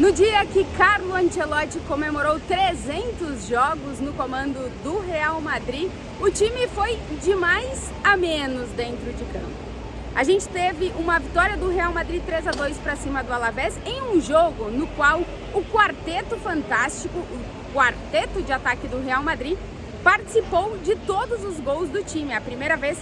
No dia que Carlo Ancelotti comemorou 300 jogos no comando do Real Madrid, o time foi de mais a menos dentro de campo. A gente teve uma vitória do Real Madrid 3-2 para cima do Alavés em um jogo no qual o quarteto fantástico, o quarteto de ataque do Real Madrid, participou de todos os gols do time. É a primeira vez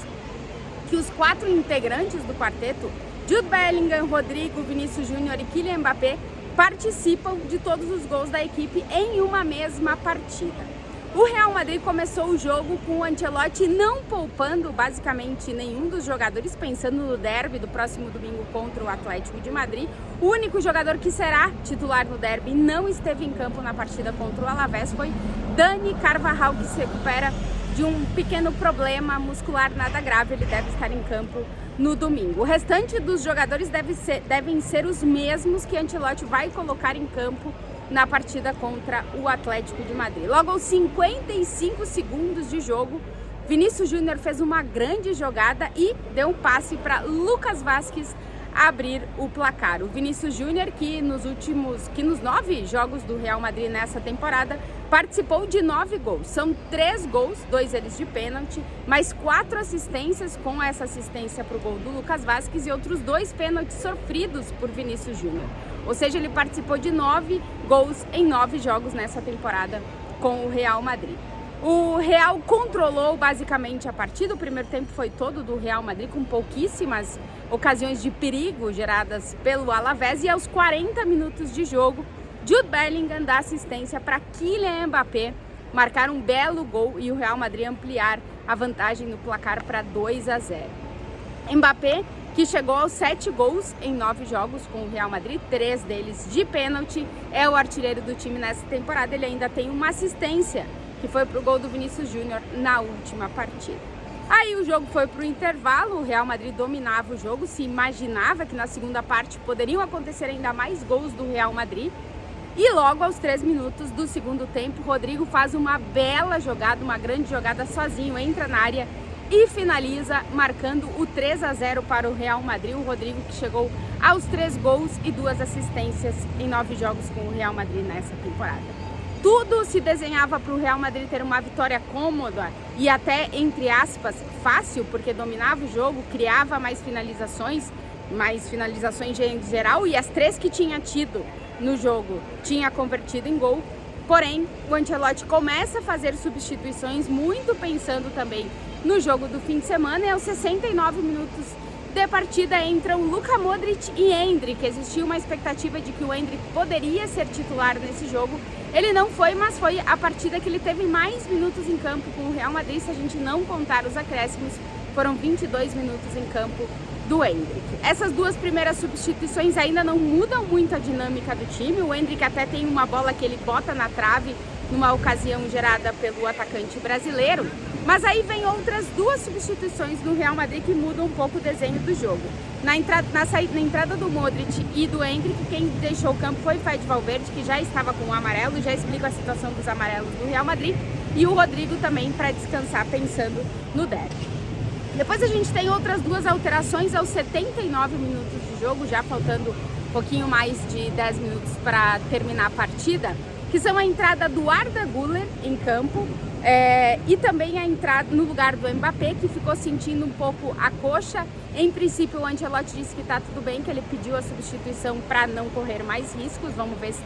que os 4 integrantes do quarteto, Jude Bellingham, Rodrigo, Vinícius Júnior e Kylian Mbappé, participam de todos os gols da equipe em uma mesma partida. O Real Madrid começou o jogo com o Ancelotti não poupando basicamente nenhum dos jogadores, pensando no derby do próximo domingo contra o Atlético de Madrid. O único jogador que será titular no derby não esteve em campo na partida contra o Alavés foi Dani Carvajal, que se recupera de um pequeno problema muscular nada grave. Ele deve estar em campo no domingo. O restante dos jogadores devem ser os mesmos que Ancelotti vai colocar em campo na partida contra o Atlético de Madrid. Logo aos 55 segundos de jogo, Vinícius Júnior fez uma grande jogada e deu um passe para Lucas Vázquez abrir o placar. O Vinícius Júnior, que nos 9 jogos do Real Madrid nessa temporada, participou de 9 gols. São 3 gols, 2 eles de pênalti, mais 4 assistências, com essa assistência para o gol do Lucas Vázquez e outros 2 pênaltis sofridos por Vinícius Júnior. Ou seja, ele participou de 9 gols em 9 jogos nessa temporada com o Real Madrid. O Real controlou basicamente a partida. O primeiro tempo foi todo do Real Madrid, com pouquíssimas ocasiões de perigo geradas pelo Alavés, e aos 40 minutos de jogo, Jude Bellingham dá assistência para Kylian Mbappé marcar um belo gol e o Real Madrid ampliar a vantagem no placar para 2-0. Mbappé, que chegou aos 7 gols em 9 jogos com o Real Madrid, 3 deles de pênalti, é o artilheiro do time nessa temporada. Ele ainda tem uma assistência, que foi para o gol do Vinícius Júnior na última partida. Aí o jogo foi para o intervalo, o Real Madrid dominava o jogo, se imaginava que na segunda parte poderiam acontecer ainda mais gols do Real Madrid. E logo aos 3 minutos do segundo tempo, Rodrigo faz uma bela jogada, uma grande jogada sozinho, entra na área e finaliza, marcando o 3-0 para o Real Madrid. O Rodrigo, que chegou aos 3 gols e 2 assistências em 9 jogos com o Real Madrid nessa temporada. Tudo se desenhava para o Real Madrid ter uma vitória cômoda e até, entre aspas, fácil, porque dominava o jogo, criava mais finalizações em geral, e as 3 que tinha tido no jogo tinha convertido em gol. Porém, o Ancelotti começa a fazer substituições, muito pensando também no jogo do fim de semana, e aos 69 minutos de partida entram Luka Modric e Endrick. Existia uma expectativa de que o Endrick poderia ser titular nesse jogo. Ele não foi, mas foi a partida que ele teve mais minutos em campo com o Real Madrid. Se a gente não contar os acréscimos, foram 22 minutos em campo do Endrick. Essas 2 primeiras substituições ainda não mudam muito a dinâmica do time. O Endrick até tem uma bola que ele bota na trave numa ocasião gerada pelo atacante brasileiro. Mas aí vem outras 2 substituições do Real Madrid que mudam um pouco o desenho do jogo. Na entrada do Modric e do Endrick, quem deixou o campo foi Fede Valverde, que já estava com o amarelo, já explica a situação dos amarelos do Real Madrid, e o Rodrigo também para descansar, pensando no derby. Depois a gente tem outras 2 alterações aos 79 minutos de jogo, já faltando um pouquinho mais de 10 minutos para terminar a partida, que são a entrada do Arda Güler em campo, e também a entrada no lugar do Mbappé, que ficou sentindo um pouco a coxa. Em princípio, o Ancelotti disse que está tudo bem, que ele pediu a substituição para não correr mais riscos. Vamos ver se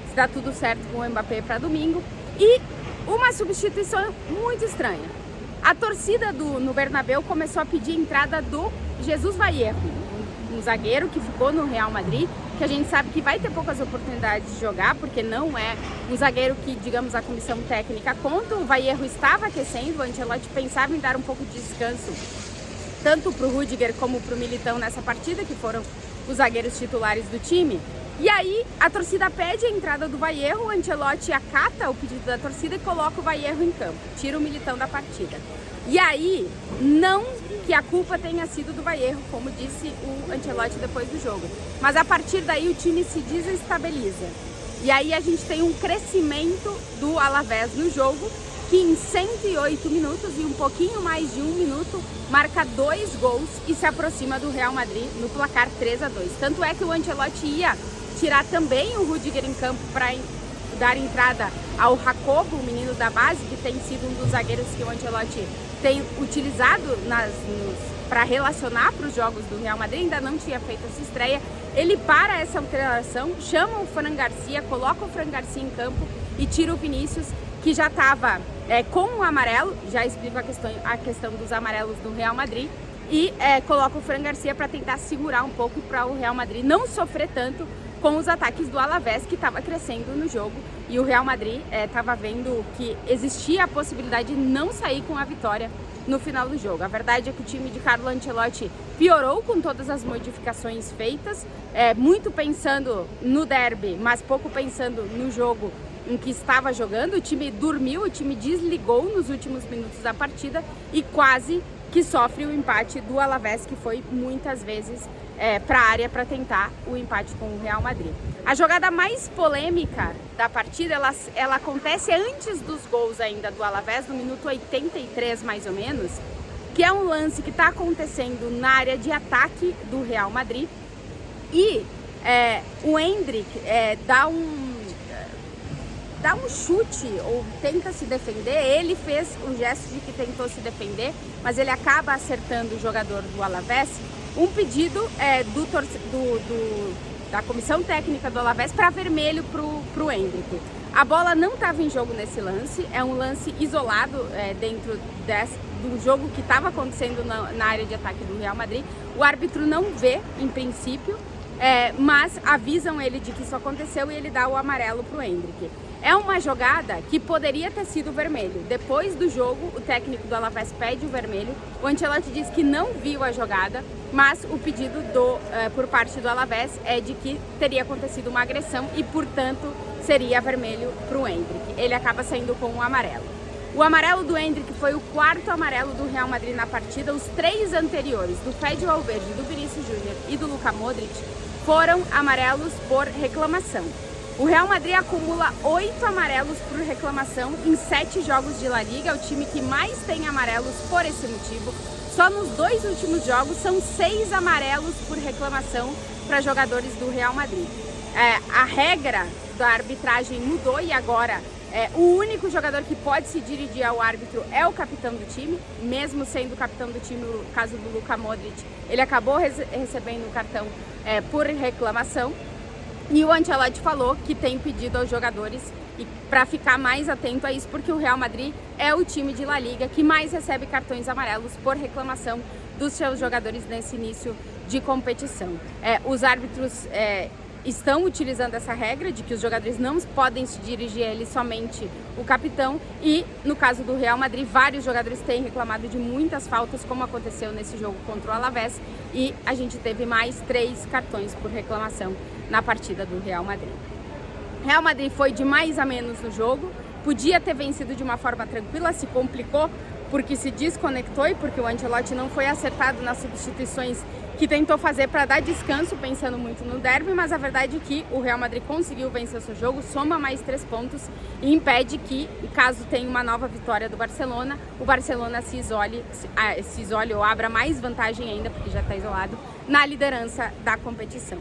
está tudo certo com o Mbappé para domingo. E uma substituição muito estranha. A torcida no Bernabéu começou a pedir a entrada do Jesus Vallejo, um zagueiro que ficou no Real Madrid, que a gente sabe que vai ter poucas oportunidades de jogar, porque não é um zagueiro que, digamos, a comissão técnica conta. O Vallejo estava aquecendo, o Ancelotti pensava em dar um pouco de descanso tanto para o Rüdiger como para o Militão nessa partida, que foram os zagueiros titulares do time. E aí a torcida pede a entrada do Vallejo, o Ancelotti acata o pedido da torcida e coloca o Vallejo em campo, tira o Militão da partida. E aí, não que a culpa tenha sido do Vallejo, como disse o Ancelotti depois do jogo, mas a partir daí o time se desestabiliza. E aí a gente tem um crescimento do Alavés no jogo, que em 108 minutos e um pouquinho mais de 1 minuto marca 2 gols e se aproxima do Real Madrid no placar 3-2. Tanto é que o Ancelotti ia tirar também o Rüdiger em campo para dar entrada ao Jacobo, o menino da base, que tem sido um dos zagueiros que o Ancelotti tem utilizado para relacionar para os jogos do Real Madrid, ainda não tinha feito essa estreia. Ele para essa alteração, chama o Fran Garcia, coloca o Fran Garcia em campo e tira o Vinícius, que já estava com o amarelo, já explico a questão dos amarelos do Real Madrid, e coloca o Fran Garcia para tentar segurar um pouco para o Real Madrid não sofrer tanto com os ataques do Alavés, que estava crescendo no jogo, e o Real Madrid estava vendo que existia a possibilidade de não sair com a vitória no final do jogo. A verdade é que o time de Carlo Ancelotti piorou com todas as modificações feitas, muito pensando no derby, mas pouco pensando no jogo em que estava jogando. O time dormiu, o time desligou nos últimos minutos da partida e quase que sofre o empate do Alavés, que foi muitas vezes para a área para tentar o empate com o Real Madrid. A jogada mais polêmica da partida, ela acontece antes dos gols ainda do Alavés, no minuto 83 mais ou menos, que é um lance que está acontecendo na área de ataque do Real Madrid, e o Endrick dá um chute ou tenta se defender. Ele fez o gesto de que tentou se defender, mas ele acaba acertando o jogador do Alavés. Um pedido da comissão técnica do Alavés para vermelho pro Endrick. A bola não estava em jogo nesse lance, é um lance isolado dentro do jogo que estava acontecendo na área de ataque do Real Madrid. O árbitro não vê, em princípio, mas avisam ele de que isso aconteceu e ele dá o amarelo pro Endrick. É uma jogada que poderia ter sido vermelho. Depois do jogo, o técnico do Alavés pede o vermelho. O Ancelotti diz que não viu a jogada, mas o pedido por parte do Alavés é de que teria acontecido uma agressão e, portanto, seria vermelho para o Endrick. Ele acaba saindo com o amarelo. O amarelo do Endrick foi o quarto amarelo do Real Madrid na partida. Os 3 anteriores, do Fede Valverde, do Vinícius Júnior e do Luka Modric, foram amarelos por reclamação. O Real Madrid acumula 8 amarelos por reclamação em 7 jogos de La Liga, é o time que mais tem amarelos por esse motivo. Só nos 2 últimos jogos são 6 amarelos por reclamação para jogadores do Real Madrid. A regra da arbitragem mudou e agora o único jogador que pode se dirigir ao árbitro é o capitão do time, mesmo sendo o capitão do time, no caso do Luka Modric, ele acabou recebendo o cartão por reclamação. E o Ancelotti falou que tem pedido aos jogadores para ficar mais atento a isso, porque o Real Madrid é o time de La Liga que mais recebe cartões amarelos por reclamação dos seus jogadores nesse início de competição. Os árbitros estão utilizando essa regra de que os jogadores não podem se dirigir a ele, somente o capitão, e no caso do Real Madrid, vários jogadores têm reclamado de muitas faltas, como aconteceu nesse jogo contra o Alavés, e a gente teve mais 3 cartões por reclamação na partida do Real Madrid. Real Madrid foi de mais a menos no jogo, podia ter vencido de uma forma tranquila, se complicou porque se desconectou e porque o Ancelotti não foi acertado nas substituições que tentou fazer para dar descanso, pensando muito no derby, mas a verdade é que o Real Madrid conseguiu vencer o seu jogo, soma mais 3 pontos e impede que, caso tenha uma nova vitória do Barcelona, o Barcelona se isole ou abra mais vantagem ainda, porque já está isolado, na liderança da competição.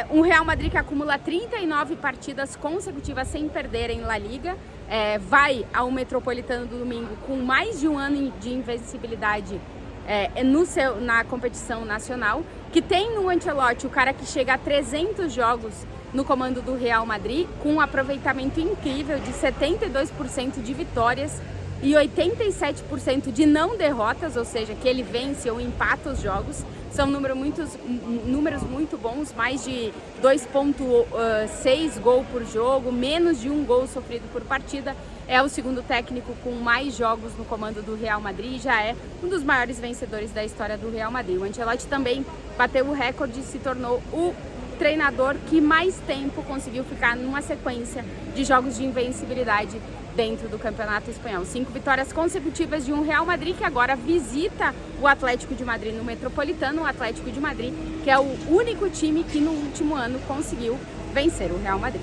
Um Real Madrid que acumula 39 partidas consecutivas sem perder em La Liga, vai ao Metropolitano do domingo com mais de um ano de invencibilidade na competição nacional, que tem no Ancelotti o cara que chega a 300 jogos no comando do Real Madrid, com um aproveitamento incrível de 72% de vitórias e 87% de não derrotas, ou seja, que ele vence ou empata os jogos. São números muito bons, mais de 2,6 gols por jogo, menos de 1 gol sofrido por partida. É o segundo técnico com mais jogos no comando do Real Madrid e já é um dos maiores vencedores da história do Real Madrid. O Ancelotti também bateu o recorde e se tornou o treinador que mais tempo conseguiu ficar numa sequência de jogos de invencibilidade dentro do Campeonato Espanhol. 5 vitórias consecutivas de um Real Madrid que agora visita o Atlético de Madrid no Metropolitano, o Atlético de Madrid que é o único time que no último ano conseguiu vencer o Real Madrid.